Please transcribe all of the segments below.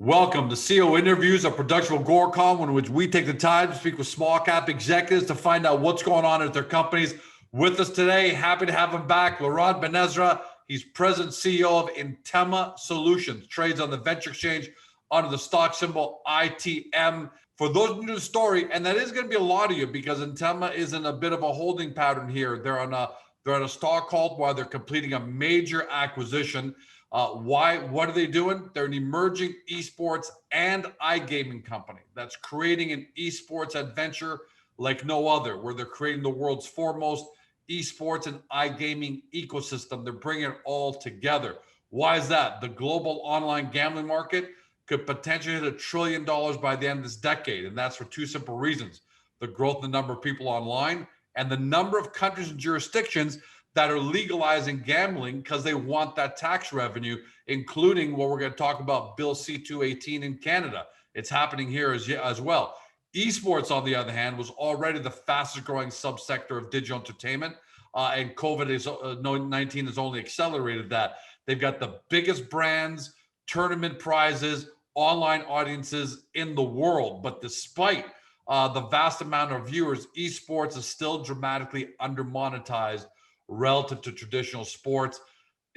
Welcome to CEO Interviews, a production of Agoracom, in which we take the time to speak with small cap executives to find out what's going on at their companies. With us today, happy to have him back, Laurent Benezra. He's president CEO of Intema Solutions, trades on the venture exchange under the stock symbol ITM. For those new to the story, and that is going to be a lot of you because Intema is in a bit of a holding pattern here. They're on a stock halt while they're completing a major acquisition. What are they doing? They're an emerging esports and iGaming company that's creating an esports adventure like no other, where they're creating the world's foremost esports and iGaming ecosystem. They're bringing it all together. Why is that? The global online gambling market could potentially hit $1 trillion by the end of this decade. And that's for two simple reasons: the growth in the number of people online and the number of countries and jurisdictions that are legalizing gambling because they want that tax revenue, including what we're going to talk about, Bill C-218 in Canada. It's happening here as well. Esports, on the other hand, was already the fastest growing subsector of digital entertainment, and COVID-19 has only accelerated that. They've got the biggest brands, tournament prizes, online audiences in the world. But despite the vast amount of viewers, esports is still dramatically under-monetized relative to traditional sports.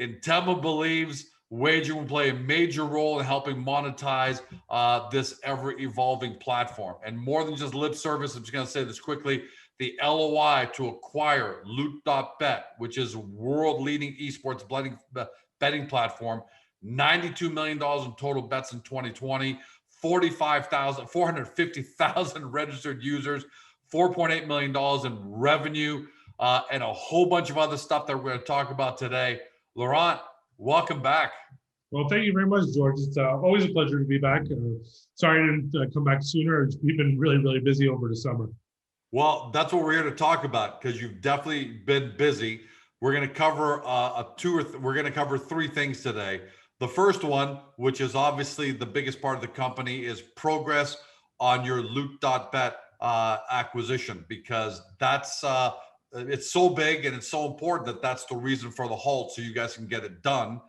Intema believes wagering will play a major role in helping monetize this ever-evolving platform. And more than just lip service, I'm just going to say this quickly, the LOI to acquire Loot.bet, which is world-leading esports betting platform, $92 million in total bets in 2020, 450,000 registered users, $4.8 million in revenue, and a whole bunch of other stuff that we're going to talk about today. Laurent, welcome back. Well, thank you very much, George. It's always a pleasure to be back. Sorry I didn't come back sooner. We've been really, really busy over the summer. Well, that's what we're here to talk about because you've definitely been busy. We're going to cover we're going to cover three things today. The first one, which is obviously the biggest part of the company, is progress on your Loot.bet acquisition, because that's it's so big and it's so important that that's the reason for the halt, so you guys can get it done.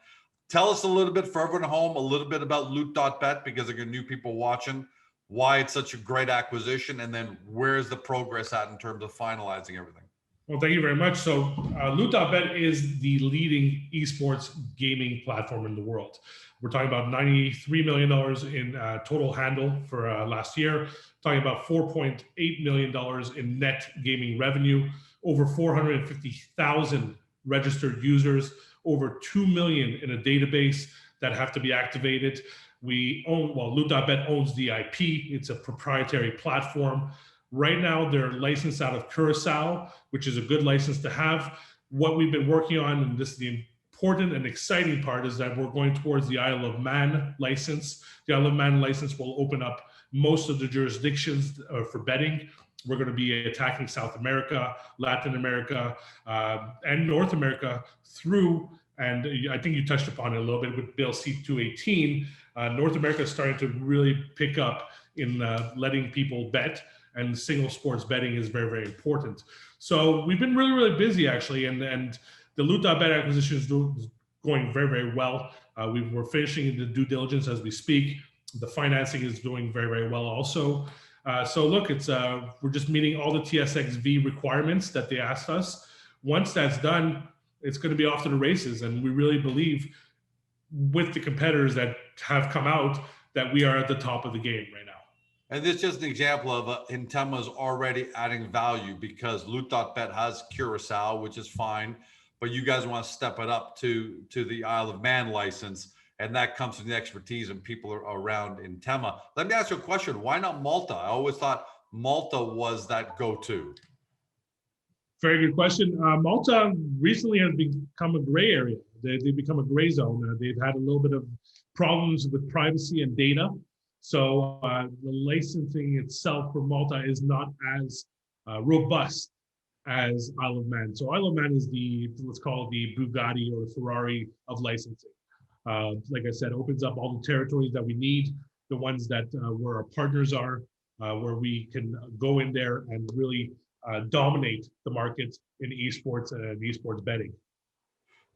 Tell us a little bit, for everyone at home, a little bit about Loot.bet, because there are new people watching, why it's such a great acquisition, and then where's the progress at in terms of finalizing everything. Well, thank you very much. So Loot.bet is the leading esports gaming platform in the world. We're talking about $93 million in total handle for last year, talking about $4.8 million in net gaming revenue, over 450,000 registered users, over 2 million in a database that have to be activated. Loot.bet owns the IP. It's a proprietary platform. Right now, they're licensed out of Curacao, which is a good license to have. What we've been working on, and this is the important and exciting part, is that we're going towards the Isle of Man license. The Isle of Man license will open up most of the jurisdictions for betting. We're going to be attacking South America, Latin America, and North America through, and I think you touched upon it a little bit with Bill C-218. North America is starting to really pick up in letting people bet, and single sports betting is very, very important. So we've been really, really busy, actually, and the Loot.bet acquisition is going very, very well. We're finishing the due diligence as we speak. The financing is doing very, very well also. So look, we're just meeting all the TSXV requirements that they asked us. Once that's done, it's going to be off to the races, and we really believe with the competitors that have come out that we are at the top of the game right now. And this is just an example of Intema's already adding value, because Loot.bet has Curacao, which is fine, but you guys want to step it up to the Isle of Man license, and that comes from the expertise and people around Intema. Let me ask you a question. Why not Malta? I always thought Malta was that go-to. Very good question. Malta recently has become a gray area. They've become a gray zone. They've had a little bit of problems with privacy and data. So the licensing itself for Malta is not as robust as Isle of Man. So Isle of Man is let's call it the Bugatti or the Ferrari of licensing. Like I said, opens up all the territories that we need, the ones that where our partners are, where we can go in there and really dominate the market in esports and esports betting.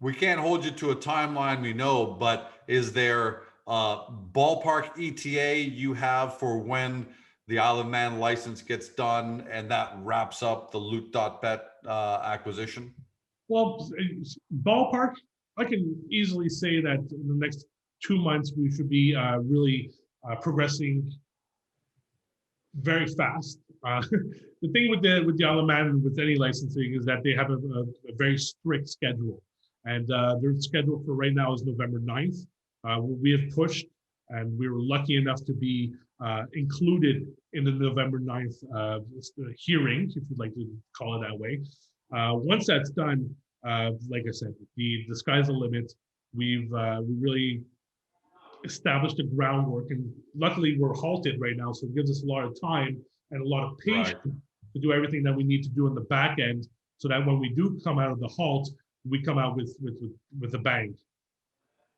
We can't hold you to a timeline, we know, but is there ballpark ETA you have for when the Isle of Man license gets done and that wraps up the Loot.bet acquisition? Well, ballpark, I can easily say that in the next 2 months, we should be really progressing very fast. The thing with the Isle of Man, with any licensing, is that they have a very strict schedule. And their schedule for right now is November 9th. We have pushed, and we were lucky enough to be included in the November 9th hearing, if you'd like to call it that way. Once that's done, like I said, the sky's the limit. We really established the groundwork, and luckily we're halted right now, so it gives us a lot of time and a lot of patience to do everything that we need to do in the back end, so that when we do come out of the halt, we come out with a bang.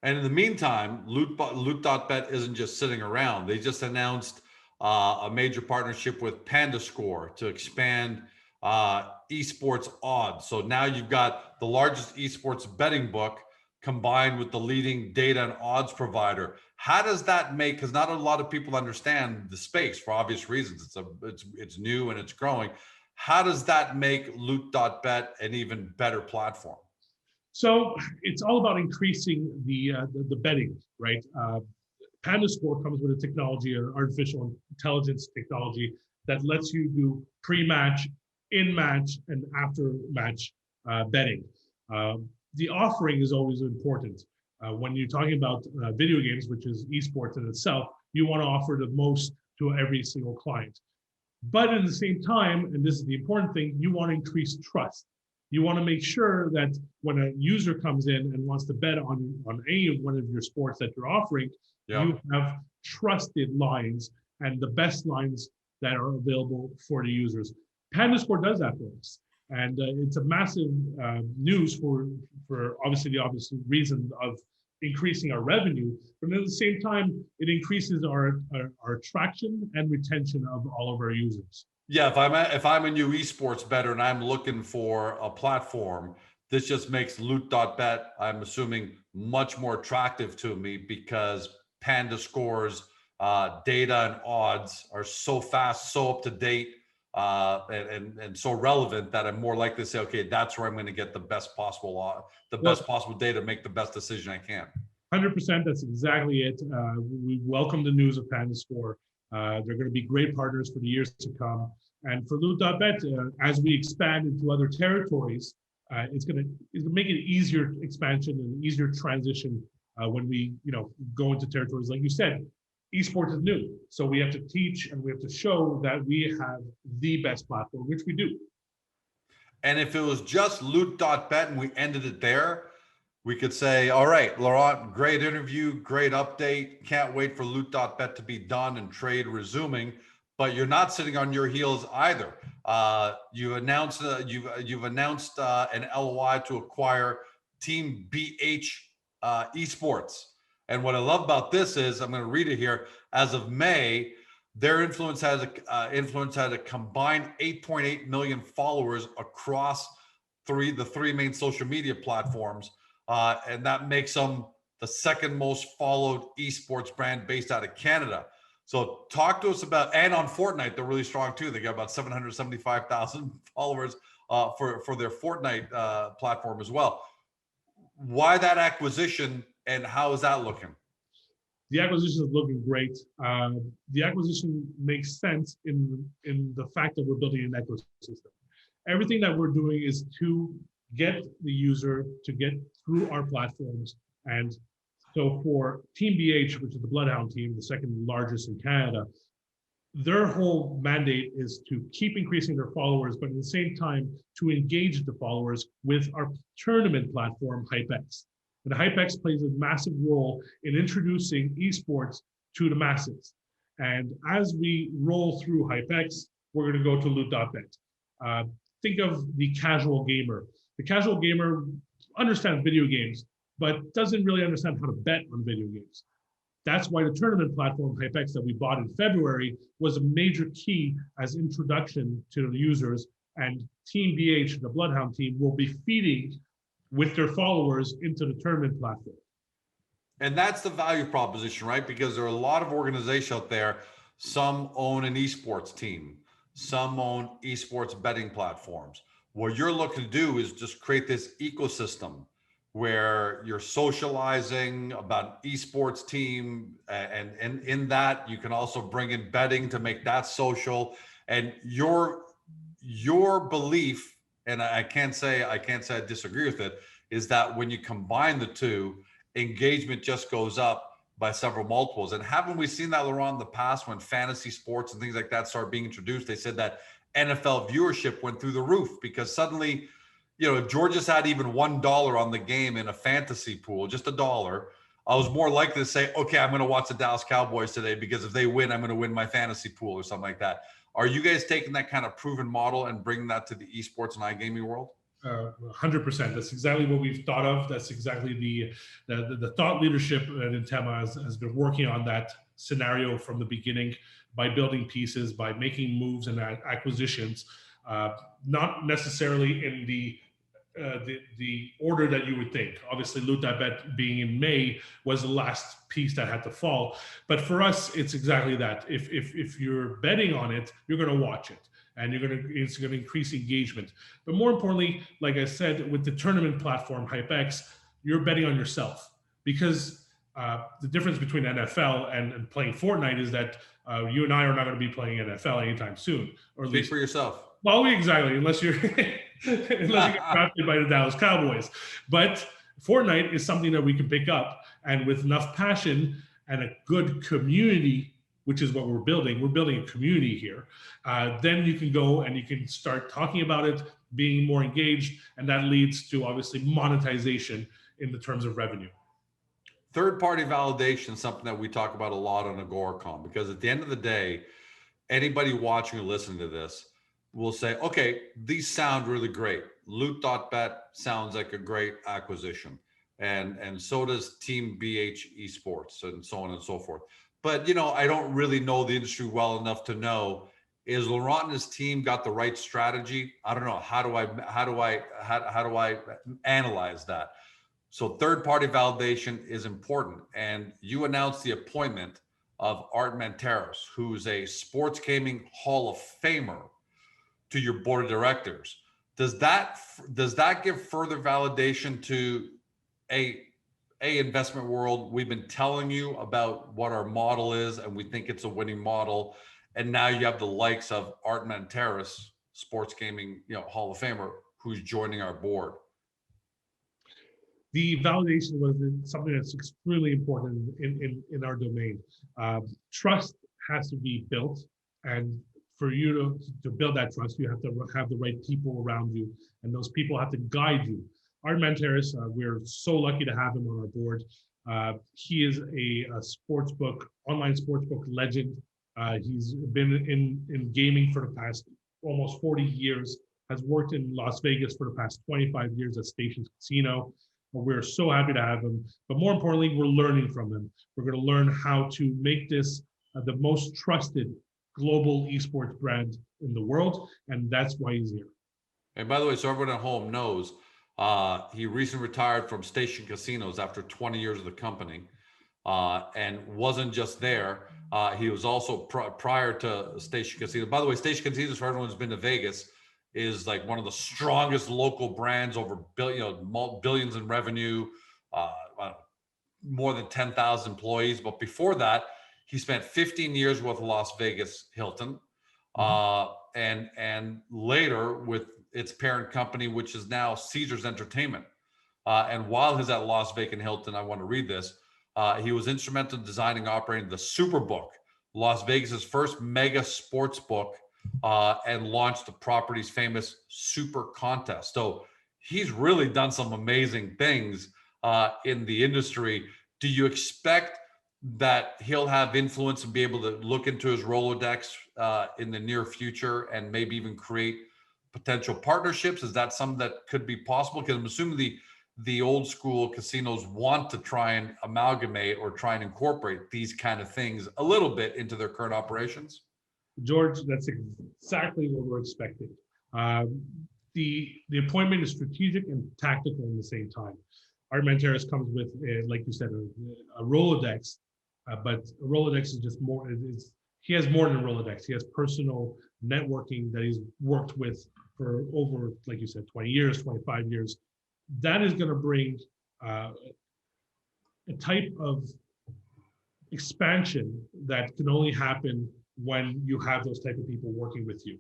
And in the meantime, Loot.bet isn't just sitting around. They just announced a major partnership with PandaScore to expand esports odds. So now you've got the largest esports betting book combined with the leading data and odds provider. How does that make, because not a lot of people understand the space for obvious reasons. It's new and it's growing. How does that make Loot.bet an even better platform? So it's all about increasing the betting, right? PandaScore comes with a technology, an artificial intelligence technology that lets you do pre-match, in-match, and after-match betting. The offering is always important. When you're talking about video games, which is esports in itself, you want to offer the most to every single client. But at the same time, and this is the important thing, you want to increase trust. You want to make sure that when a user comes in and wants to bet on any one of your sports that you're offering, you have trusted lines and the best lines that are available for the users. PandaScore does that for us. And it's a massive news for obviously the obvious reason of increasing our revenue, but at the same time, it increases our attraction and retention of all of our users. Yeah, if I'm a new esports bettor and I'm looking for a platform, this just makes Loot.bet, I'm assuming, much more attractive to me because PandaScore's data and odds are so fast, so up to date, and so relevant that I'm more likely to say, okay, that's where I'm going to get the best possible data to make the best decision I can. 100%, that's exactly it. We welcome the news of PandaScore. They're going to be great partners for the years to come. And for Loot.bet, as we expand into other territories, it's going to make it easier expansion and easier transition when we go into territories. Like you said, esports is new. So we have to teach and we have to show that we have the best platform, which we do. And if it was just Loot.bet and we ended it there, we could say, all right, Laurent, great interview, great update. Can't wait for Loot.bet to be done and trade resuming. But you're not sitting on your heels either. You've announced an LOI to acquire Team BH Esports. And what I love about this is, I'm going to read it here. As of May, their influence had a combined 8.8 million followers across the three main social media platforms. And that makes them the second most followed esports brand based out of Canada. So talk to us about, and on Fortnite, they're really strong too. They got about 775,000 followers for their Fortnite platform as well. Why that acquisition and how is that looking? The acquisition is looking great. The acquisition makes sense in the fact that we're building an ecosystem. Everything that we're doing is to get the user to get through our platforms. And so for Team BH, which is the Bloodhound team, the second largest in Canada, their whole mandate is to keep increasing their followers, but at the same time, to engage the followers with our tournament platform, HypeX. And HypeX plays a massive role in introducing esports to the masses. And as we roll through HypeX, we're going to go to Loot.bet. Think of the casual gamer. The casual gamer understands video games, but doesn't really understand how to bet on video games. That's why the tournament platform, HypeX, that we bought in February, was a major key as introduction to the users. And Team BH, the Bloodhound team, will be feeding with their followers into the tournament platform. And that's the value proposition, right? Because there are a lot of organizations out there. Some own an esports team, some own esports betting platforms. What you're looking to do is just create this ecosystem where you're socializing about esports team, and in that you can also bring in betting to make that social. And your belief, and I can't say I disagree with it, is that when you combine the two, engagement just goes up by several multiples. And haven't we seen that, Laurent, in the past when fantasy sports and things like that started being introduced? They said that NFL viewership went through the roof because suddenly, if Georgia's had even $1 on the game in a fantasy pool, just $1, I was more likely to say, okay, I'm going to watch the Dallas Cowboys today because if they win, I'm going to win my fantasy pool or something like that. Are you guys taking that kind of proven model and bringing that to the esports and iGaming world? 100%. That's exactly what we've thought of. That's exactly the thought leadership at Intema has been working on that scenario from the beginning by building pieces, by making moves and acquisitions, not necessarily in the order that you would think. Obviously, Loot.bet being in May was the last piece that had to fall. But for us, it's exactly that. If you're betting on it, you're going to watch it. And it's going to increase engagement. But more importantly, like I said, with the tournament platform HypeX, you're betting on yourself, because the difference between NFL and playing Fortnite is that you and I are not going to be playing NFL anytime soon. Or at Speak least for yourself. Well, exactly, unless you're unless you get drafted by the Dallas Cowboys. But Fortnite is something that we can pick up, and with enough passion and a good community, which is what we're building a community here, then you can go and you can start talking about it, being more engaged, and that leads to obviously monetization in the terms of revenue. Third-party validation is something that we talk about a lot on AgoraCom, because at the end of the day, anybody watching or listening to this will say, okay, these sound really great. Loot.bet sounds like a great acquisition. And so does Team BH Esports and so on and so forth. But, I don't really know the industry well enough to know, is Laurent and his team got the right strategy? I don't know. How do I analyze that? So third-party validation is important. And you announced the appointment of Art Manteros, who's a sports gaming Hall of Famer, to your board of directors. Does that give further validation to a investment world? We've been telling you about what our model is, and we think it's a winning model. And now you have the likes of Art Manteros, sports gaming, Hall of Famer, who's joining our board. The validation was something that's extremely important in our domain. Trust has to be built, and for you to build that trust, you have to have the right people around you, and those people have to guide you. Art Manteros, we're so lucky to have him on our board. He is a online sportsbook legend. He's been in gaming for the past almost 40 years, has worked in Las Vegas for the past 25 years at Stations Casino. We're so happy to have him. But more importantly, we're learning from him. We're going to learn how to make this the most trusted global esports brand in the world. And that's why he's here. And by the way, so everyone at home knows, he recently retired from Station Casinos after 20 years of the company, and wasn't just there. He was also prior to Station Casinos. By the way, Station Casinos, for everyone who's been to Vegas, is like one of the strongest local brands, over billions in revenue, more than 10,000 employees. But before that, he spent 15 years with Las Vegas Hilton, and later with its parent company, which is now Caesars Entertainment. And while he's at Las Vegas Hilton, I want to read this. He was instrumental in designing and operating the Superbook, Las Vegas's first mega sports book, and launched the property's famous Super Contest. So he's really done some amazing things in the industry. Do you expect that he'll have influence and be able to look into his Rolodex in the near future and maybe even create potential partnerships? Is that something that could be possible? Because I'm assuming the old school casinos want to try and amalgamate or try and incorporate these kind of things a little bit into their current operations. George, that's exactly what we're expecting. The appointment is strategic and tactical at the same time. Armenteros comes with, like you said, a Rolodex, but a Rolodex is just more. He has more than a Rolodex. He has personal networking that he's worked with for over, like you said, 20 years, 25 years. That is going to bring a type of expansion that can only happen when you have those type of people working with you.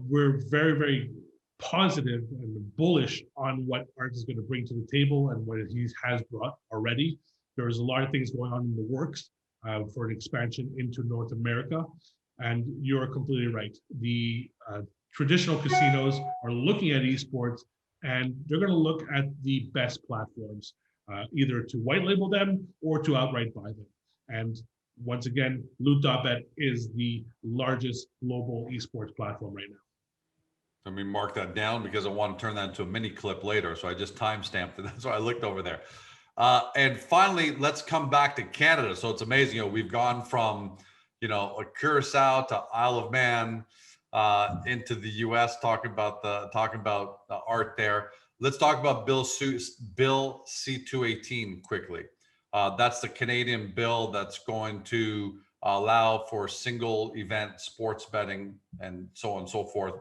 We're very, very positive and bullish on what Art is going to bring to the table and what he has brought already. There's a lot of things going on in the works for an expansion into North America. And you're completely right. The traditional casinos are looking at esports, and they're going to look at the best platforms, either to white label them or to outright buy them. And once again, Loot.bet is the largest global esports platform right now. Let me mark that down because I want to turn that into a mini clip later. So I just timestamped it. That's why I looked over there. And finally, let's come back to Canada. So it's amazing. We've gone from, a Curacao to Isle of Man into the U.S. talking about the art there. Let's talk about Bill C-218 quickly. That's the Canadian bill that's going to allow for single event sports betting and so on and so forth.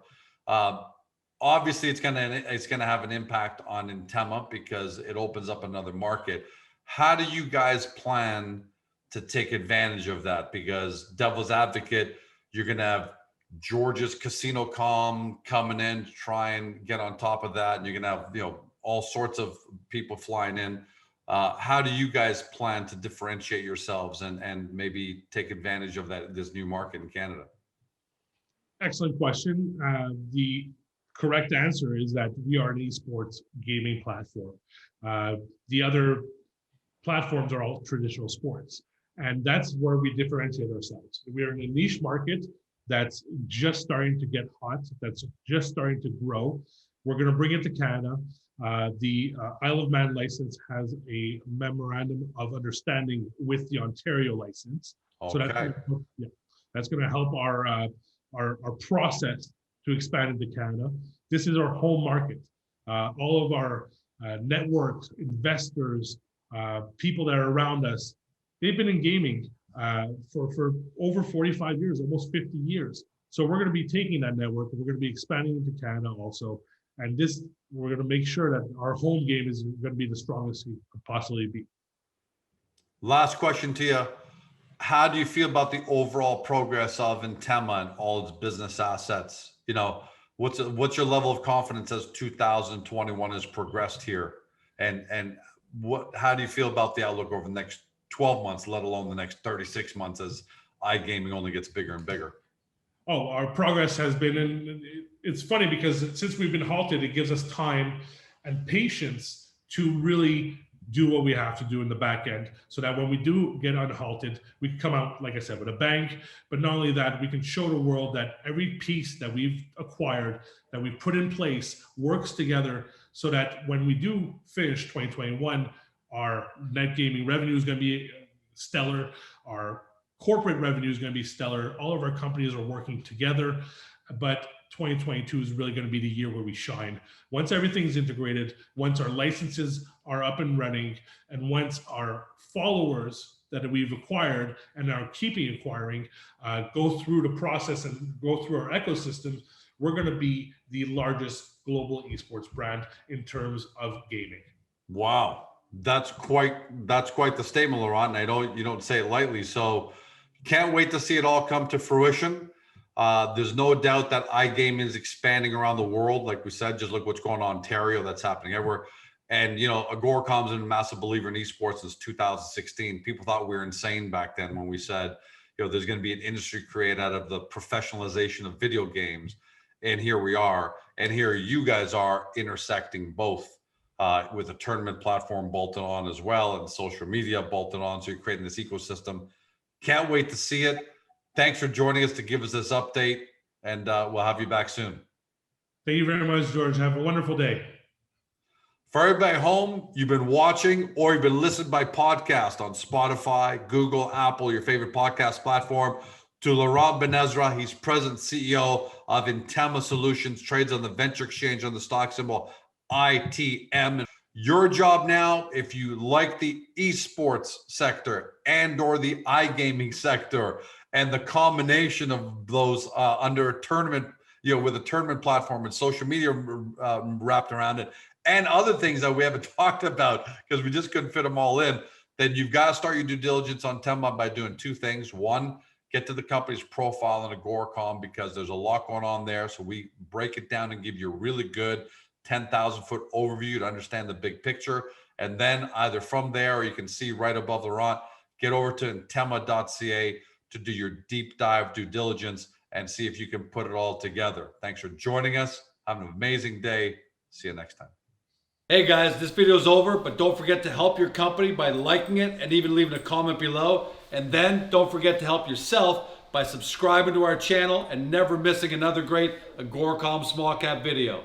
Obviously, it's gonna have an impact on Intema because it opens up another market. How do you guys plan to take advantage of that? Because devil's advocate, you're gonna have Georgia's Casino.com coming in to try and get on top of that, and you're gonna have all sorts of people flying in. How do you guys plan to differentiate yourselves and maybe take advantage of this new market in Canada? Excellent question. The correct answer is that we are an esports gaming platform. The other platforms are all traditional sports, and that's where we differentiate ourselves. We are in a niche market that's just starting to get hot, that's just starting to grow. We're going to bring it to Canada. The Isle of Man license has a memorandum of understanding with the Ontario license. Okay. So that's going to help our process to expand into Canada. This is our home market. All of our networks, investors, people that are around us, they've been in gaming for over 45 years, almost 50 years. So we're going to be taking that network and we're going to be expanding into Canada also. And we're going to make sure that our home game is going to be the strongest it could possibly be. Last question to you. How do you feel about the overall progress of Intema and all its business assets? What's your level of confidence as 2021 has progressed here? And how do you feel about the outlook over the next 12 months, let alone the next 36 months as iGaming only gets bigger and bigger? Oh, our progress has been, and it's funny because since we've been halted, it gives us time and patience to really do what we have to do in the back end so that when we do get unhalted, we can come out, like I said, with a bang. But not only that, we can show the world that every piece that we've acquired, that we've put in place, works together so that when we do finish 2021, our net gaming revenue is going to be stellar. Our corporate revenue is going to be stellar. All of our companies are working together, but 2022 is really going to be the year where we shine. Once everything's integrated, once our licenses are up and running, and once our followers that we've acquired and are keeping acquiring go through the process and go through our ecosystem, we're going to be the largest global esports brand in terms of gaming. Wow. That's quite the statement, Laurent. And you don't say it lightly. So can't wait to see it all come to fruition. There's no doubt that iGaming is expanding around the world. Like we said, just look what's going on in Ontario. That's happening everywhere. And, Agoracom's been a massive believer in esports since 2016. People thought we were insane back then when we said, there's going to be an industry created out of the professionalization of video games. And here we are. And here you guys are intersecting both with a tournament platform bolted on as well and social media bolted on. So you're creating this ecosystem. Can't wait to see it. Thanks for joining us to give us this update, and we'll have you back soon. Thank you very much, George. Have a wonderful day. For everybody home, you've been watching or you've been listening by podcast on Spotify, Google, Apple, your favorite podcast platform. To Laurent Benezra, he's president CEO of Intema Solutions, trades on the venture exchange on the stock symbol ITM. Your job now, if you like the esports sector and or the iGaming sector and the combination of those under a tournament, with a tournament platform and social media wrapped around it and other things that we haven't talked about because we just couldn't fit them all in, then you've got to start your due diligence on Intema by doing two things. One, get to the company's profile in Agoracom because there's a lot going on there. So we break it down and give you a really good 10,000-foot overview to understand the big picture. And then either from there, or you can see right above the ront, get over to intema.ca to do your deep dive due diligence and see if you can put it all together. Thanks for joining us. Have an amazing day. See you next time. Hey guys, this video is over, but don't forget to help your company by liking it and even leaving a comment below. And then don't forget to help yourself by subscribing to our channel and never missing another great Agoracom small cap video.